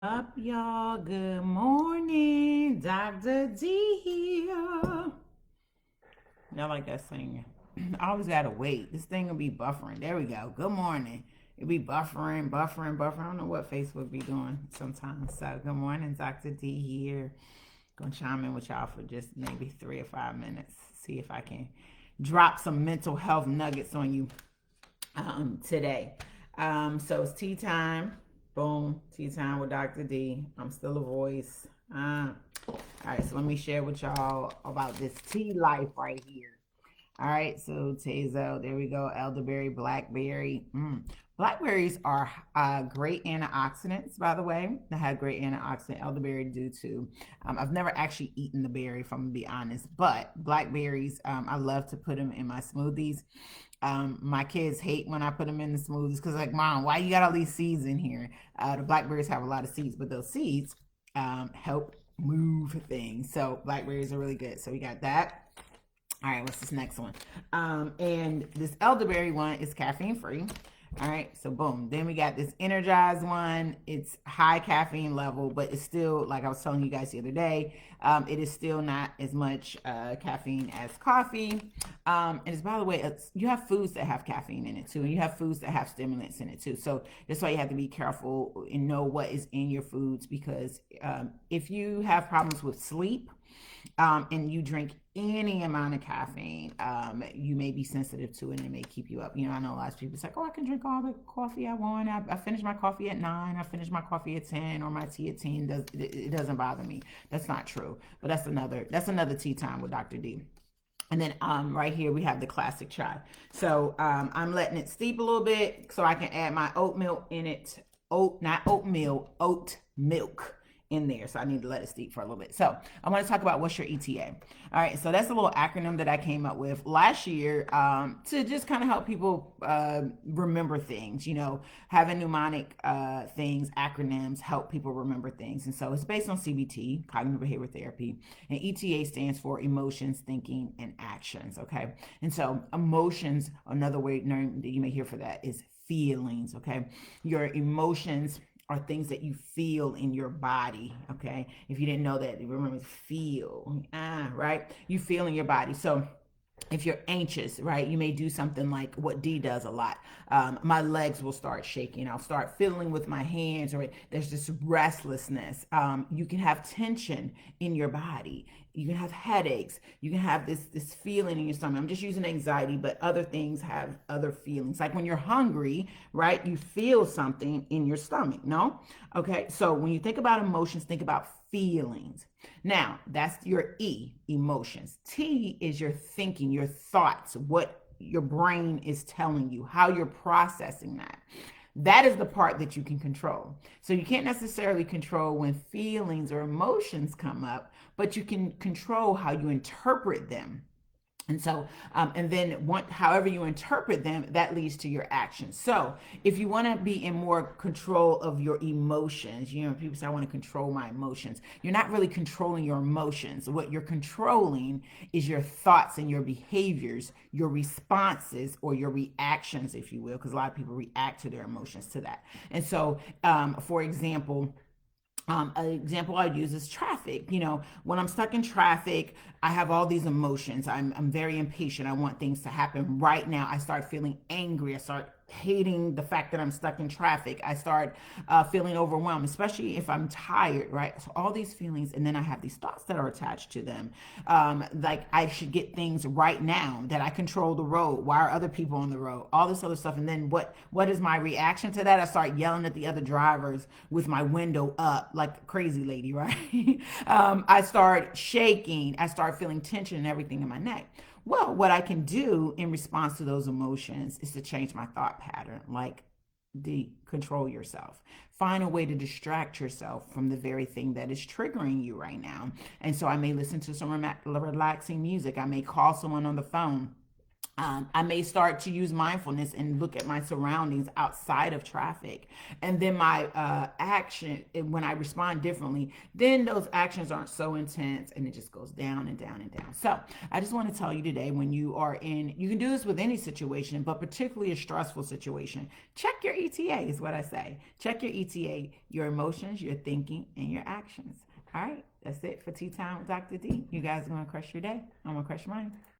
Up, y'all. Good morning. Dr. D here. Y'all like that singing? I always gotta wait. This thing will be buffering. There we go. Good morning. It be buffering. I don't know what Facebook be doing sometimes. So, good morning, Dr. D here. Gonna chime in with y'all for just maybe 3 or 5 minutes. See if I can drop some mental health nuggets on you today. So it's tea time. Boom, tea time with Dr. D. I'm still a voice. All right, so let me share with y'all about this tea life right here. All right, so Tazo, there we go. Elderberry, blackberry. Blackberries are great antioxidants, by the way. They have great antioxidant. Elderberry do too. I've never actually eaten the berry, if I'm gonna be honest, but blackberries, I love to put them in my smoothies. My kids hate when I put them in the smoothies because, like, Mom, why you got all these seeds in here? The blackberries have a lot of seeds, but those seeds help move things. So blackberries are really good. So we got that. All right, what's this next one? And this elderberry one is caffeine free. All right, so boom. Then we got this energized one. It's high caffeine level, but it's still, like I was telling you guys the other day, it is still not as much caffeine as coffee. And it's, by the way, you have foods that have caffeine in it too, and you have foods that have stimulants in it too. So that's why you have to be careful and know what is in your foods, because if you have problems with sleep, and you drink any amount of caffeine, you may be sensitive to it and it may keep you up. You know, I know a lot of people say, oh, I can drink all the coffee I want. I finish my coffee at 9. I finish my coffee at 10 or my tea at 10. It doesn't bother me. That's not true. But that's another tea time with Dr. D. And then right here we have the classic chai. So I'm letting it steep a little bit so I can add my oat milk in it. Not oatmeal, oat milk in there. So I need to let it steep for a little bit. So I want to talk about what's your ETA. All right. So that's a little acronym that I came up with last year to just kind of help people remember things. You know, having mnemonic things, acronyms help people remember things. And so it's based on CBT, cognitive behavior therapy, and ETA stands for emotions, thinking, and actions. Okay. And so emotions, another way that you may hear for that is feelings. Okay. Your emotions are things that you feel in your body. Okay. If you didn't know that, remember, feel. Right. You feel in your body. So if you're anxious, right, you may do something like what D does a lot. My legs will start shaking. I'll start fiddling with my hands, or there's this restlessness. You can have tension in your body. You can have headaches. You can have this feeling in your stomach. I'm just using anxiety, but other things have other feelings. Like when you're hungry, right, you feel something in your stomach. No? Okay. So when you think about emotions, think about feelings. Now, that's your E, emotions. T is your thinking, your thoughts, what your brain is telling you, how you're processing that. That is the part that you can control. So you can't necessarily control when feelings or emotions come up, but you can control how you interpret them. And so, and then however you interpret them, that leads to your actions. So, if you want to be in more control of your emotions, you know, people say, I want to control my emotions. You're not really controlling your emotions. What you're controlling is your thoughts and your behaviors, your responses or your reactions, if you will, because a lot of people react to their emotions to that. And so, for example, an example I use is traffic. You know, when I'm stuck in traffic, I have all these emotions. I'm very impatient. I want things to happen right now. I start feeling angry. I start hating the fact that I'm stuck in traffic. I start feeling overwhelmed, especially if I'm tired, right? So all these feelings, and then I have these thoughts that are attached to them. Like I should get things right now, that I control the road. Why are other people on the road? All this other stuff. And then what is my reaction to that? I start yelling at the other drivers with my window up like a crazy lady, right? I start shaking. I start feeling tension and everything in my neck. Well, what I can do in response to those emotions is to change my thought pattern, like control yourself. Find a way to distract yourself from the very thing that is triggering you right now. And so I may listen to some relaxing music. I may call someone on the phone. I may start to use mindfulness and look at my surroundings outside of traffic. And then my action, when I respond differently, then those actions aren't so intense and it just goes down and down and down. So I just want to tell you today, when you are in, you can do this with any situation, but particularly a stressful situation, check your ETA is what I say. Check your ETA, your emotions, your thinking, and your actions. All right, that's it for Tea Time with Dr. D. You guys are going to crush your day. I'm going to crush mine.